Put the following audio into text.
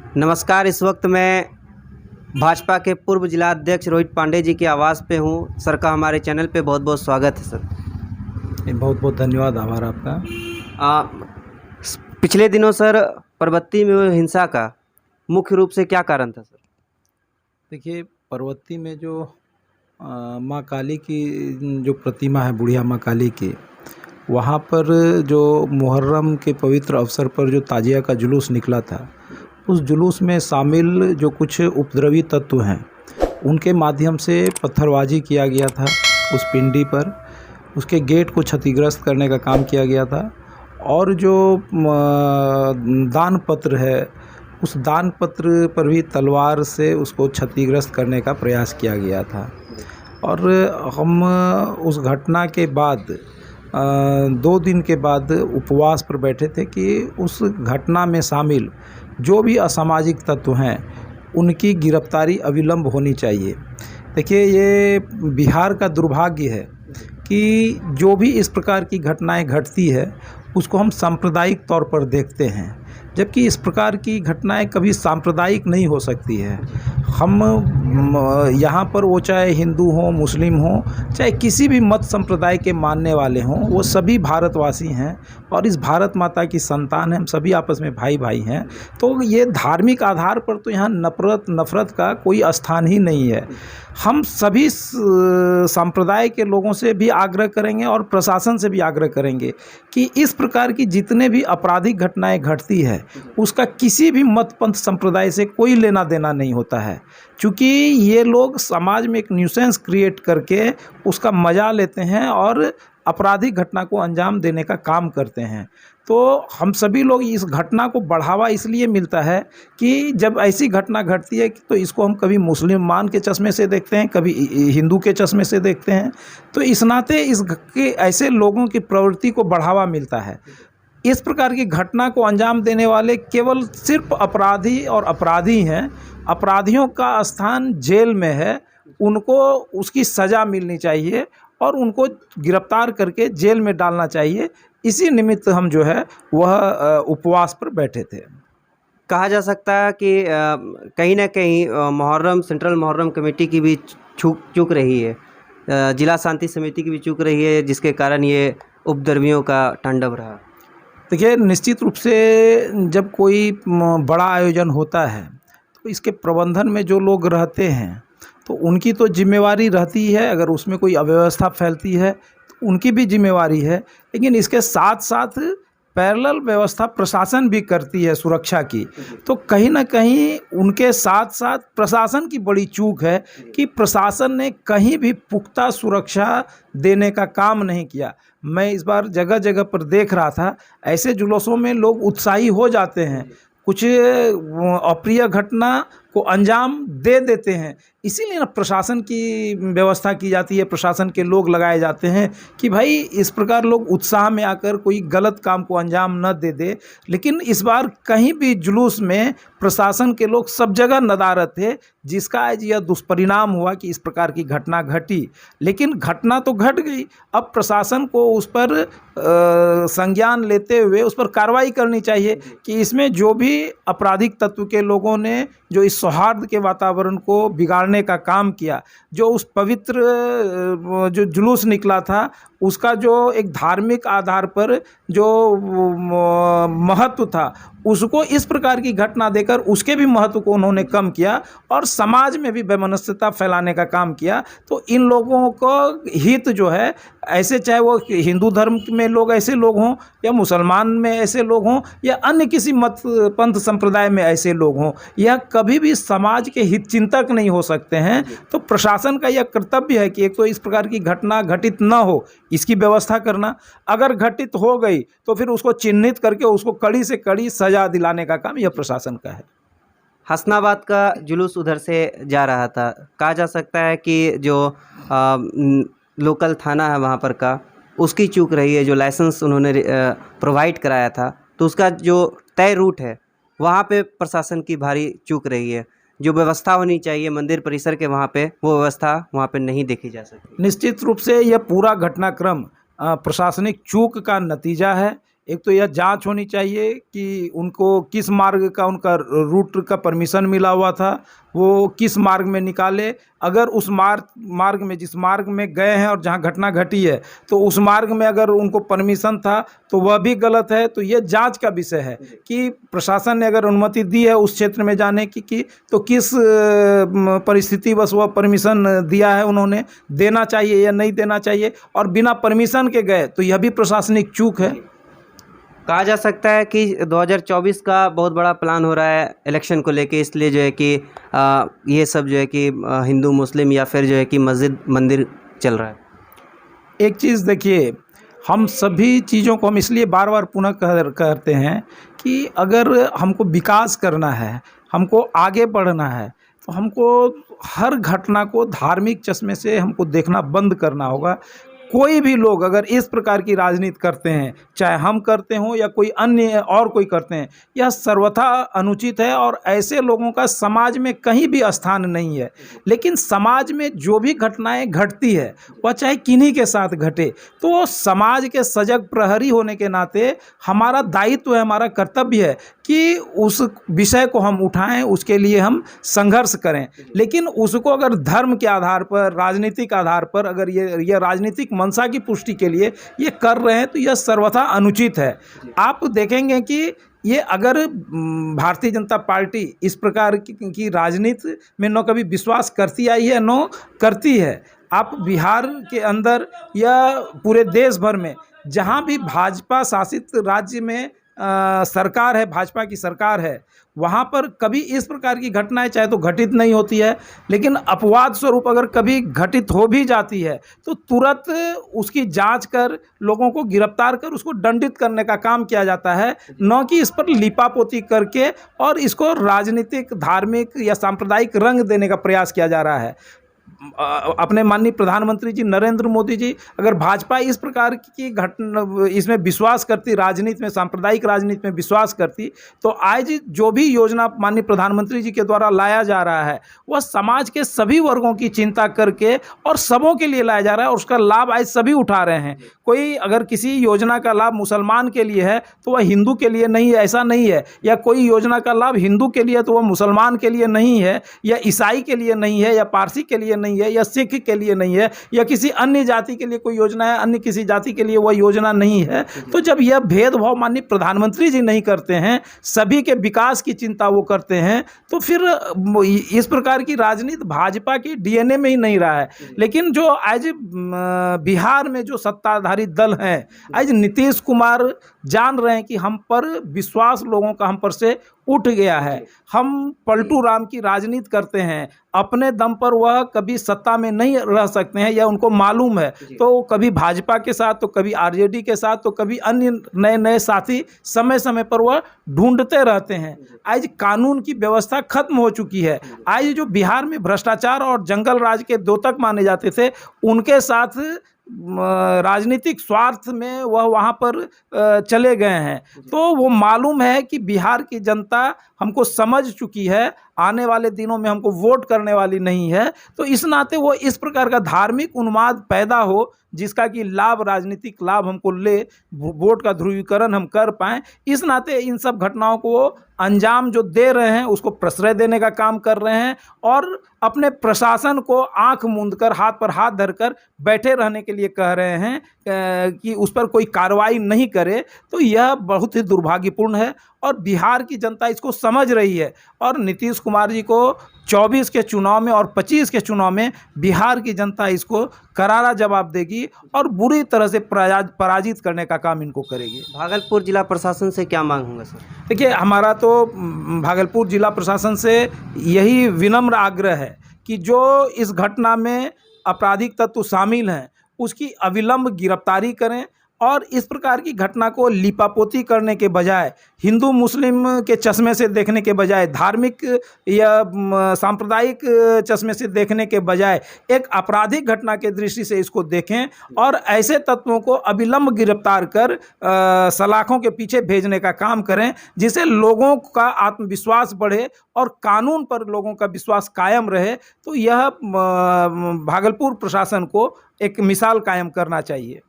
नमस्कार। इस वक्त मैं भाजपा के पूर्व जिला अध्यक्ष रोहित पांडे जी के आवास पे हूँ। सर का हमारे चैनल पे बहुत बहुत स्वागत है सर। बहुत बहुत धन्यवाद, आभार आपका। पिछले दिनों सर परबत्ती में हुई हिंसा का मुख्य रूप से क्या कारण था सर? देखिए, परबत्ती में जो माँ काली की जो प्रतिमा है, बुढ़िया माँ काली की, वहाँ पर जो मुहर्रम के पवित्र अवसर पर जो ताजिया का जुलूस निकला था, उस जुलूस में शामिल जो कुछ उपद्रवी तत्व हैं, उनके माध्यम से पत्थरबाजी किया गया था। उस पिंडी पर उसके गेट को क्षतिग्रस्त करने का काम किया गया था और जो दान पत्र है, उस दान पत्र पर भी तलवार से उसको क्षतिग्रस्त करने का प्रयास किया गया था। और हम उस घटना के बाद 2 दिन के बाद उपवास पर बैठे थे कि उस घटना में शामिल जो भी असामाजिक तत्व हैं, उनकी गिरफ्तारी अविलंब होनी चाहिए। देखिए, ये बिहार का दुर्भाग्य है कि जो भी इस प्रकार की घटनाएं घटती है, उसको हम सांप्रदायिक तौर पर देखते हैं, जबकि इस प्रकार की घटनाएं कभी सांप्रदायिक नहीं हो सकती है। हम यहाँ पर वो चाहे हिंदू हों, मुस्लिम हों, चाहे किसी भी मत संप्रदाय के मानने वाले हों, वो सभी भारतवासी हैं और इस भारत माता की संतान हैं। हम सभी आपस में भाई भाई हैं। तो ये धार्मिक आधार पर तो यहाँ नफ़रत का कोई स्थान ही नहीं है। हम सभी संप्रदाय के लोगों से भी आग्रह करेंगे और प्रशासन से भी आग्रह करेंगे कि इस प्रकार की जितने भी आपराधिक घटनाएं घटती है, उसका किसी भी मत पंथ संप्रदाय से कोई लेना देना नहीं होता है, क्योंकि ये लोग समाज में एक न्यूसेंस क्रिएट करके उसका मजा लेते हैं और आपराधिक घटना को अंजाम देने का काम करते हैं। तो हम सभी लोग इस घटना को बढ़ावा इसलिए मिलता है कि जब ऐसी घटना घटती है तो इसको हम कभी मुसलमान के चश्मे से देखते हैं, कभी हिंदू के चश्मे से देखते हैं। तो इस नाते ऐसे लोगों की प्रवृत्ति को बढ़ावा मिलता है। इस प्रकार की घटना को अंजाम देने वाले केवल सिर्फ अपराधी और अपराधी हैं। अपराधियों का स्थान जेल में है, उनको उसकी सज़ा मिलनी चाहिए और उनको गिरफ्तार करके जेल में डालना चाहिए। इसी निमित्त हम जो है वह उपवास पर बैठे थे। कहा जा सकता है कि कहीं ना कहीं सेंट्रल मुहर्रम कमेटी की भी चूक रही है, जिला शांति समिति की भी चूक रही है, जिसके कारण ये उपद्रवियों का तांडव रहा। देखिए, निश्चित रूप से जब कोई बड़ा आयोजन होता है तो इसके प्रबंधन में जो लोग रहते हैं तो उनकी तो जिम्मेवारी रहती है। अगर उसमें कोई अव्यवस्था फैलती है तो उनकी भी जिम्मेवारी है, लेकिन इसके साथ साथ पैरेलल व्यवस्था प्रशासन भी करती है सुरक्षा की। तो कहीं ना कहीं उनके साथ साथ प्रशासन की बड़ी चूक है कि प्रशासन ने कहीं भी पुख्ता सुरक्षा देने का काम नहीं किया। मैं इस बार जगह जगह पर देख रहा था, ऐसे जुलूसों में लोग उत्साही हो जाते हैं, कुछ अप्रिय घटना को अंजाम दे देते हैं। इसीलिए ना प्रशासन की व्यवस्था की जाती है, प्रशासन के लोग लगाए जाते हैं कि भाई इस प्रकार लोग उत्साह में आकर कोई गलत काम को अंजाम न दे दे। लेकिन इस बार कहीं भी जुलूस में प्रशासन के लोग सब जगह नदारद थे, जिसका आज यह दुष्परिणाम हुआ कि इस प्रकार की घटना घटी। लेकिन घटना तो घट गई, अब प्रशासन को उस पर संज्ञान लेते हुए उस पर कार्रवाई करनी चाहिए कि इसमें जो भी आपराधिक तत्व के लोगों ने जो इस सौहार्द के वातावरण को बिगाड़ने का काम किया, जो उस पवित्र जो जुलूस निकला था, उसका जो एक धार्मिक आधार पर जो महत्व था, उसको इस प्रकार की घटना देकर उसके भी महत्व को उन्होंने कम किया और समाज में भी वैमनस्यता फैलाने का काम किया। तो इन लोगों को हित जो है, ऐसे चाहे वो हिंदू धर्म में लोग ऐसे लोग हों या मुसलमान में ऐसे लोग हों या अन्य किसी मत पंथ संप्रदाय में ऐसे लोग हों, यह कभी भी समाज के हित चिंतक नहीं हो सकते हैं। तो प्रशासन का यह कर्तव्य है कि एक तो इस प्रकार की घटना घटित न हो, इसकी व्यवस्था करना। अगर घटित हो गई तो फिर उसको चिन्हित करके उसको कड़ी से कड़ी सजा दिलाने का काम यह प्रशासन का है। हसनाबाद का जुलूस उधर से जा रहा था, कहा जा सकता है कि जो लोकल थाना है वहाँ पर का, उसकी चूक रही है। जो लाइसेंस उन्होंने प्रोवाइड कराया था, तो उसका जो तय रूट है वहाँ पे प्रशासन की भारी चूक रही है। जो व्यवस्था होनी चाहिए मंदिर परिसर के वहाँ पे, वो व्यवस्था वहाँ पे नहीं देखी जा सकती। निश्चित रूप से यह पूरा घटनाक्रम प्रशासनिक चूक का नतीजा है। एक तो यह जांच होनी चाहिए कि उनको किस मार्ग का उनका रूट का परमिशन मिला हुआ था, वो किस मार्ग में निकाले। अगर उस मार्ग में जिस मार्ग में गए हैं और जहां घटना घटी है तो उस मार्ग में अगर उनको परमिशन था तो वह भी गलत है। तो ये जांच का विषय है कि प्रशासन ने अगर अनुमति दी है उस क्षेत्र में जाने की तो किस परिस्थिति बस वह परमिशन दिया है, उन्होंने देना चाहिए या नहीं देना चाहिए। और बिना परमिशन के गए तो यह भी प्रशासनिक चूक है। कहा जा सकता है कि 2024 का बहुत बड़ा प्लान हो रहा है इलेक्शन को लेके, इसलिए जो है कि ये सब जो है कि हिंदू मुस्लिम या फिर जो है कि मस्जिद मंदिर चल रहा है। एक चीज़ देखिए, हम सभी चीज़ों को हम इसलिए बार बार पुनः कहते हैं कि अगर हमको विकास करना है, हमको आगे बढ़ना है, तो हमको हर घटना को धार्मिक चश्मे से हमको देखना बंद करना होगा। कोई भी लोग अगर इस प्रकार की राजनीति करते हैं, चाहे हम करते हों या कोई अन्य और कोई करते हैं, यह सर्वथा अनुचित है और ऐसे लोगों का समाज में कहीं भी स्थान नहीं है। लेकिन समाज में जो भी घटनाएं घटती है वह चाहे किन्हीं के साथ घटे, तो समाज के सजग प्रहरी होने के नाते हमारा दायित्व है, हमारा कर्तव्य है कि उस विषय को हम उठाएं, उसके लिए हम संघर्ष करें। लेकिन उसको अगर धर्म के आधार पर, राजनीतिक आधार पर अगर ये राजनीतिक मंशा की पुष्टि के लिए ये कर रहे हैं तो यह सर्वथा अनुचित है। आप देखेंगे कि ये अगर भारतीय जनता पार्टी इस प्रकार की राजनीति में न कभी विश्वास करती आई है न करती है। आप बिहार के अंदर या पूरे देश भर में जहाँ भी भाजपा शासित राज्य में सरकार है, भाजपा की सरकार है, वहाँ पर कभी इस प्रकार की घटनाएं चाहे तो घटित नहीं होती है। लेकिन अपवाद स्वरूप अगर कभी घटित हो भी जाती है तो तुरंत उसकी जांच कर लोगों को गिरफ्तार कर उसको दंडित करने का काम किया जाता है, न कि इस पर लिपापोती करके और इसको राजनीतिक, धार्मिक या सांप्रदायिक रंग देने का प्रयास किया जा रहा है। अपने माननीय प्रधानमंत्री जी नरेंद्र मोदी जी अगर भाजपा इस प्रकार की घटना इसमें विश्वास करती, राजनीति में, सांप्रदायिक राजनीति में विश्वास करती, तो आज जो भी योजना माननीय प्रधानमंत्री जी के द्वारा लाया जा रहा है वह समाज के सभी वर्गों की चिंता करके और सबों के लिए लाया जा रहा है और उसका लाभ आज सभी उठा रहे हैं। कोई अगर किसी योजना का लाभ मुसलमान के लिए है तो वह हिंदू के लिए नहीं है, ऐसा नहीं है। या कोई योजना का लाभ हिंदू के लिए तो वह मुसलमान के लिए नहीं है, या ईसाई के लिए नहीं है, या पारसी के लिए नहीं है, या सिख के लिए नहीं है, या किसी अन्य जाति के लिए कोई योजना है, अन्य किसी जाति के लिए वह योजना नहीं है। तो जब यह भेदभाव माननीय प्रधानमंत्री जी नहीं करते हैं, सभी के विकास की चिंता वो करते हैं, तो फिर इस प्रकार की राजनीति भाजपा की डीएनए में ही नहीं रहा है। लेकिन जो आज बिहार में जो सत्ताधारी दल हैं, आज नीतीश कुमार जान रहे हैं कि हम पर विश्वास लोगों का हम पर से उठ गया है, हम पलटू राम की राजनीति करते हैं, अपने दम पर वह कभी सत्ता में नहीं रह सकते हैं, यह उनको मालूम है। तो कभी भाजपा के साथ, तो कभी आरजेडी के साथ, तो कभी अन्य नए नए साथी समय समय पर वह ढूंढते रहते हैं। आज कानून की व्यवस्था खत्म हो चुकी है। आज जो बिहार में भ्रष्टाचार और जंगल राज के द्योतक माने जाते थे, उनके साथ राजनीतिक स्वार्थ में वह वहाँ पर चले गए हैं। तो वो मालूम है कि बिहार की जनता हमको समझ चुकी है, आने वाले दिनों में हमको वोट करने वाली नहीं है। तो इस नाते वो इस प्रकार का धार्मिक उन्माद पैदा हो जिसका कि लाभ, राजनीतिक लाभ हमको ले, वोट का ध्रुवीकरण हम कर पाएँ, इस नाते इन सब घटनाओं को अंजाम जो दे रहे हैं उसको प्रश्रय देने का काम कर रहे हैं और अपने प्रशासन को आंख मूंदकर, हाथ पर हाथ धरकर बैठे रहने के लिए कह रहे हैं कि उस पर कोई कार्रवाई नहीं करे। तो यह बहुत ही दुर्भाग्यपूर्ण है और बिहार की जनता इसको समझ रही है। और नीतीश कुमार जी को 24 के चुनाव में और 25 के चुनाव में बिहार की जनता इसको करारा जवाब देगी और बुरी तरह से पराजित करने का काम इनको करेगी। भागलपुर जिला प्रशासन से क्या मांग होगा सर? देखिए, हमारा तो भागलपुर जिला प्रशासन से यही विनम्र आग्रह है कि जो इस घटना में आपराधिक तत्व शामिल हैं उसकी अविलंब गिरफ्तारी करें और इस प्रकार की घटना को लिपापोती करने के बजाय, हिंदू मुस्लिम के चश्मे से देखने के बजाय, धार्मिक या सांप्रदायिक चश्मे से देखने के बजाय एक आपराधिक घटना के दृष्टि से इसको देखें और ऐसे तत्वों को अविलंब गिरफ्तार कर सलाखों के पीछे भेजने का काम करें, जिससे लोगों का आत्मविश्वास बढ़े और कानून पर लोगों का विश्वास कायम रहे। तो यह भागलपुर प्रशासन को एक मिसाल कायम करना चाहिए।